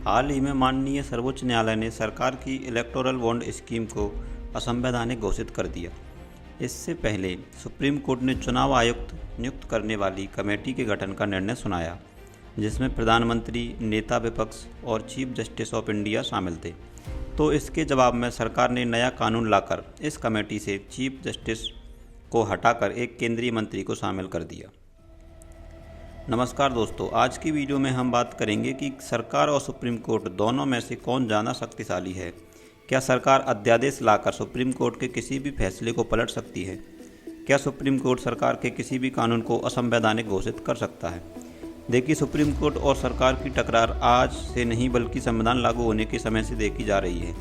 हाल ही में माननीय सर्वोच्च न्यायालय ने सरकार की इलेक्टोरल बॉन्ड स्कीम को असंवैधानिक घोषित कर दिया। इससे पहले सुप्रीम कोर्ट ने चुनाव आयुक्त नियुक्त करने वाली कमेटी के गठन का निर्णय सुनाया, जिसमें प्रधानमंत्री, नेता विपक्ष और चीफ जस्टिस ऑफ इंडिया शामिल थे। तो इसके जवाब में सरकार ने नया कानून लाकर इस कमेटी से चीफ जस्टिस को हटाकर एक केंद्रीय मंत्री को शामिल कर दिया। नमस्कार दोस्तों, आज की वीडियो में हम बात करेंगे कि सरकार और सुप्रीम कोर्ट दोनों में से कौन ज़्यादा शक्तिशाली है। क्या सरकार अध्यादेश लाकर सुप्रीम कोर्ट के किसी भी फैसले को पलट सकती है? क्या सुप्रीम कोर्ट सरकार के किसी भी कानून को असंवैधानिक घोषित कर सकता है? देखिए, सुप्रीम कोर्ट और सरकार की टकरार आज से नहीं बल्कि संविधान लागू होने के समय से देखी जा रही है।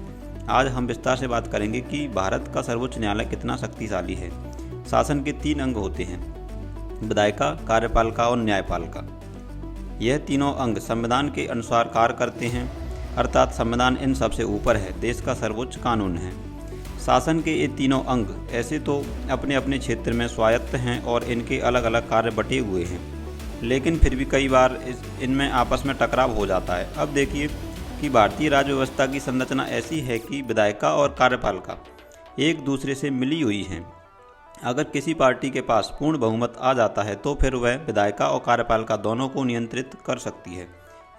आज हम विस्तार से बात करेंगे कि भारत का सर्वोच्च न्यायालय कितना शक्तिशाली है। शासन के 3 अंग होते हैं: विधायिका, कार्यपालिका और न्यायपालिका। यह तीनों अंग संविधान के अनुसार कार्य करते हैं, अर्थात संविधान इन सबसे ऊपर है, देश का सर्वोच्च कानून है। शासन के ये तीनों अंग ऐसे तो अपने अपने क्षेत्र में स्वायत्त हैं और इनके अलग अलग कार्य बटे हुए हैं, लेकिन फिर भी कई बार इनमें आपस में टकराव हो जाता है। अब देखिए कि भारतीय राज्य व्यवस्था की संरचना ऐसी है कि विधायिका और कार्यपालिका एक दूसरे से मिली हुई हैं। अगर किसी पार्टी के पास पूर्ण बहुमत आ जाता है तो फिर वह विधायिका और कार्यपालिका दोनों को नियंत्रित कर सकती है।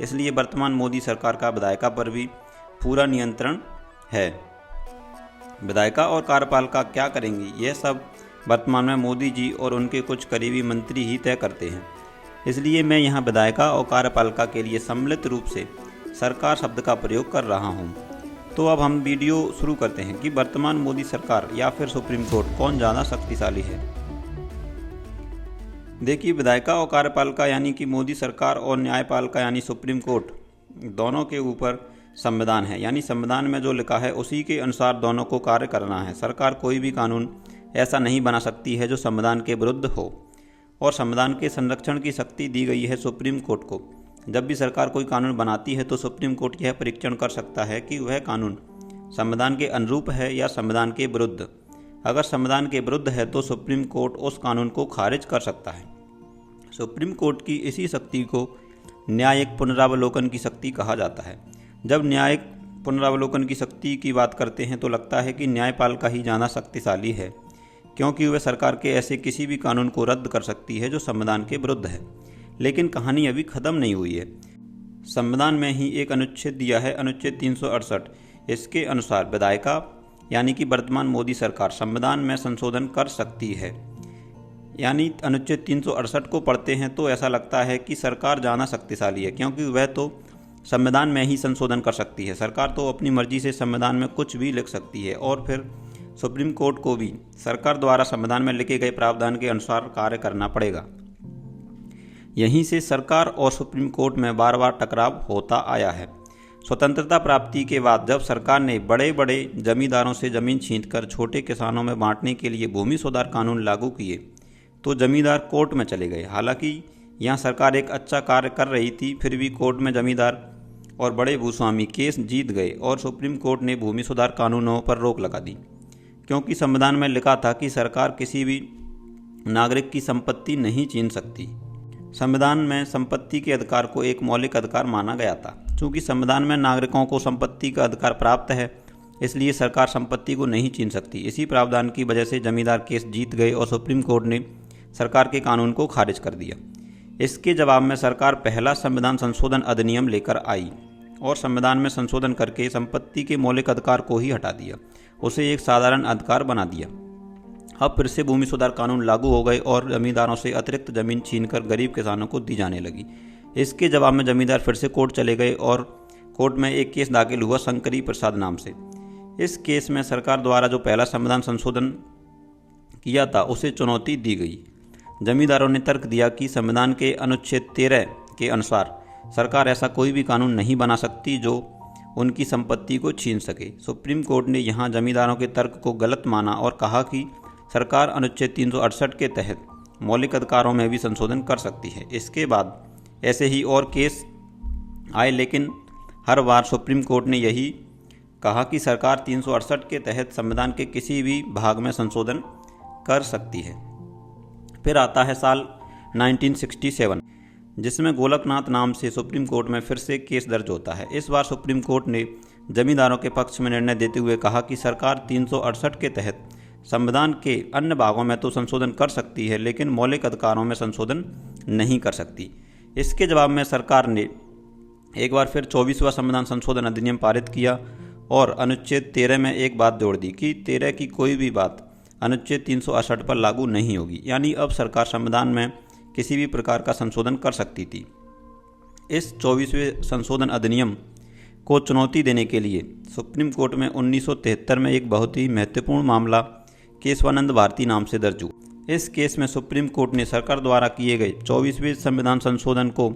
इसलिए वर्तमान मोदी सरकार का विधायिका पर भी पूरा नियंत्रण है। विधायिका और कार्यपालिका क्या करेंगी, यह सब वर्तमान में मोदी जी और उनके कुछ करीबी मंत्री ही तय करते हैं। इसलिए मैं यहाँ विधायिका और कार्यपालिका के लिए सम्मिलित रूप से सरकार शब्द का प्रयोग कर रहा हूँ। तो अब हम वीडियो शुरू करते हैं कि वर्तमान मोदी सरकार या फिर सुप्रीम कोर्ट कौन ज़्यादा शक्तिशाली है। देखिए, विधायिका और कार्यपालिका यानी कि मोदी सरकार और न्यायपालिका यानी सुप्रीम कोर्ट, दोनों के ऊपर संविधान है, यानी संविधान में जो लिखा है उसी के अनुसार दोनों को कार्य करना है। सरकार कोई भी कानून ऐसा नहीं बना सकती है जो संविधान के विरुद्ध हो, और संविधान के संरक्षण की शक्ति दी गई है सुप्रीम कोर्ट को। जब भी सरकार कोई कानून बनाती है तो सुप्रीम कोर्ट यह परीक्षण कर सकता है कि वह कानून संविधान के अनुरूप है या संविधान के विरुद्ध। अगर संविधान के विरुद्ध है तो सुप्रीम कोर्ट उस कानून को खारिज कर सकता है। सुप्रीम कोर्ट की इसी शक्ति को न्यायिक पुनरावलोकन की शक्ति कहा जाता है। जब न्यायिक पुनरावलोकन की शक्ति की बात करते हैं तो लगता है कि न्यायपालिका ही ज़्यादा शक्तिशाली है, क्योंकि वह सरकार के ऐसे किसी भी कानून को रद्द कर सकती है जो संविधान के विरुद्ध है। लेकिन कहानी अभी ख़त्म नहीं हुई है। संविधान में ही एक अनुच्छेद दिया है, अनुच्छेद 368। इसके अनुसार विधायिका यानी कि वर्तमान मोदी सरकार संविधान में संशोधन कर सकती है। यानी अनुच्छेद 368 को पढ़ते हैं तो ऐसा लगता है कि सरकार ज़्यादा शक्तिशाली है, क्योंकि वह तो संविधान में ही संशोधन कर सकती है। सरकार तो अपनी मर्जी से संविधान में कुछ भी लिख सकती है, और फिर सुप्रीम कोर्ट को भी सरकार द्वारा संविधान में लिखे गए प्रावधान के अनुसार कार्य करना पड़ेगा। यहीं से सरकार और सुप्रीम कोर्ट में बार बार टकराव होता आया है। स्वतंत्रता प्राप्ति के बाद जब सरकार ने बड़े बड़े जमींदारों से ज़मीन छीनकर छोटे किसानों में बांटने के लिए भूमि सुधार कानून लागू किए तो जमींदार कोर्ट में चले गए। हालांकि यहाँ सरकार एक अच्छा कार्य कर रही थी, फिर भी कोर्ट में जमींदार और बड़े भूस्वामी केस जीत गए और सुप्रीम कोर्ट ने भूमि सुधार कानूनों पर रोक लगा दी, क्योंकि संविधान में लिखा था कि सरकार किसी भी नागरिक की संपत्ति नहीं छीन सकती। संविधान में संपत्ति के अधिकार को एक मौलिक अधिकार माना गया था। चूँकि संविधान में नागरिकों को संपत्ति का अधिकार प्राप्त है, इसलिए सरकार संपत्ति को नहीं छीन सकती। इसी प्रावधान की वजह से जमींदार केस जीत गए और सुप्रीम कोर्ट ने सरकार के कानून को खारिज कर दिया। इसके जवाब में सरकार पहला संविधान संशोधन अधिनियम लेकर आई और संविधान में संशोधन करके संपत्ति के मौलिक अधिकार को ही हटा दिया, उसे एक साधारण अधिकार बना दिया। अब फिर से भूमि सुधार कानून लागू हो गए और जमींदारों से अतिरिक्त जमीन छीनकर गरीब किसानों को दी जाने लगी। इसके जवाब में जमींदार फिर से कोर्ट चले गए और कोर्ट में एक केस दाखिल हुआ शंकरी प्रसाद नाम से। इस केस में सरकार द्वारा जो पहला संविधान संशोधन किया था उसे चुनौती दी गई। जमींदारों ने तर्क दिया कि संविधान के अनुच्छेद 13 के अनुसार सरकार ऐसा कोई भी कानून नहीं बना सकती जो उनकी संपत्ति को छीन सके। सुप्रीम कोर्ट ने यहाँ जमींदारों के तर्क को गलत माना और कहा कि सरकार अनुच्छेद 368 के तहत मौलिक अधिकारों में भी संशोधन कर सकती है। इसके बाद ऐसे ही और केस आए, लेकिन हर बार सुप्रीम कोर्ट ने यही कहा कि सरकार 368 के तहत संविधान के किसी भी भाग में संशोधन कर सकती है। फिर आता है साल 1967, जिसमें गोलकनाथ नाम से सुप्रीम कोर्ट में फिर से केस दर्ज होता है। इस बार सुप्रीम कोर्ट ने जमींदारों के पक्ष में निर्णय देते हुए कहा कि सरकार 368 के तहत संविधान के अन्य भागों में तो संशोधन कर सकती है, लेकिन मौलिक अधिकारों में संशोधन नहीं कर सकती। इसके जवाब में सरकार ने एक बार फिर 24वां संविधान संशोधन अधिनियम पारित किया और अनुच्छेद 13 में एक बात जोड़ दी कि 13 की कोई भी बात अनुच्छेद 368 पर लागू नहीं होगी, यानी अब सरकार संविधान में किसी भी प्रकार का संशोधन कर सकती थी। इस 24वें संशोधन अधिनियम को चुनौती देने के लिए सुप्रीम कोर्ट में 1973 में एक बहुत ही महत्वपूर्ण मामला केशवानंद भारती नाम से दर्ज हुआ। इस केस में सुप्रीम कोर्ट ने सरकार द्वारा किए गए 24वें संविधान संशोधन को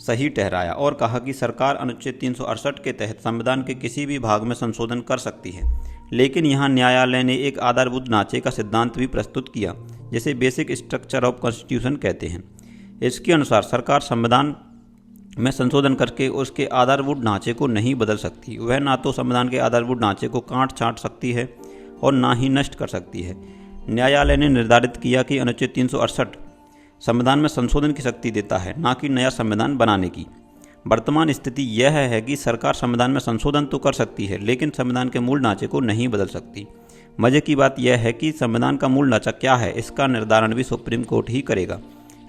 सही ठहराया और कहा कि सरकार अनुच्छेद 368 के तहत संविधान के किसी भी भाग में संशोधन कर सकती है, लेकिन यहाँ न्यायालय ने एक आधारभूत ढांचे का सिद्धांत भी प्रस्तुत किया, जिसे बेसिक स्ट्रक्चर ऑफ कॉन्स्टिट्यूशन कहते हैं। इसके अनुसार सरकार संविधान में संशोधन करके उसके आधारभूत ढांचे को नहीं बदल सकती। वह ना तो संविधान के आधारभूत ढांचे को काट छांट सकती है और ना ही नष्ट कर सकती है। न्यायालय ने निर्धारित किया कि अनुच्छेद 368 संविधान में संशोधन की शक्ति देता है, ना कि नया संविधान बनाने की। वर्तमान स्थिति यह है कि सरकार संविधान में संशोधन तो कर सकती है, लेकिन संविधान के मूल ढांचे को नहीं बदल सकती। मजे की बात यह है कि संविधान का मूल ढांचा क्या है, इसका निर्धारण भी सुप्रीम कोर्ट ही करेगा।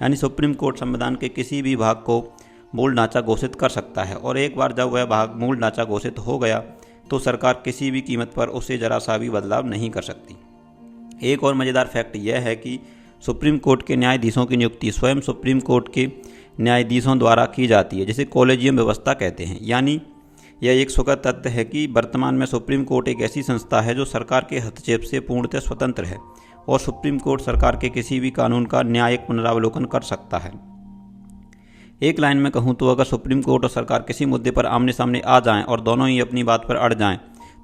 यानी सुप्रीम कोर्ट संविधान के किसी भी भाग को मूल ढांचा घोषित कर सकता है, और एक बार जब वह भाग मूल ढांचा घोषित हो गया तो सरकार किसी भी कीमत पर उसे जरा सा भी बदलाव नहीं कर सकती। एक और मज़ेदार फैक्ट यह है कि सुप्रीम कोर्ट के न्यायाधीशों की नियुक्ति स्वयं सुप्रीम कोर्ट के न्यायाधीशों द्वारा की जाती है, जिसे कॉलेजियम व्यवस्था कहते हैं। यानी यह एक सुखद तथ्य है कि वर्तमान में सुप्रीम कोर्ट एक ऐसी संस्था है जो सरकार के हस्तक्षेप से पूर्णतः स्वतंत्र है, और सुप्रीम कोर्ट सरकार के किसी भी कानून का न्यायिक पुनरावलोकन कर सकता है। एक लाइन में कहूँ तो अगर सुप्रीम कोर्ट और सरकार किसी मुद्दे पर आमने सामने आ जाएं और दोनों ही अपनी बात पर अड़ जाएं,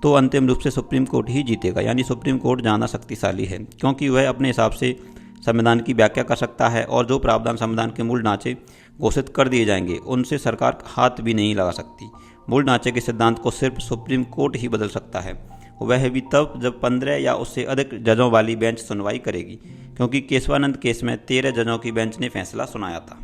तो अंतिम रूप से सुप्रीम कोर्ट ही जीतेगा। यानी सुप्रीम कोर्ट ज़्यादा शक्तिशाली है, क्योंकि वह अपने हिसाब से संविधान की व्याख्या कर सकता है, और जो प्रावधान संविधान के मूल ढांचे घोषित कर दिए जाएंगे उनसे सरकार हाथ भी नहीं लगा सकती। मूल ढांचे के सिद्धांत को सिर्फ सुप्रीम कोर्ट ही बदल सकता है, वह भी तब जब 15 या उससे अधिक जजों वाली बेंच सुनवाई करेगी, क्योंकि केशवानंद केस में 13 जजों की बेंच ने फैसला सुनाया था।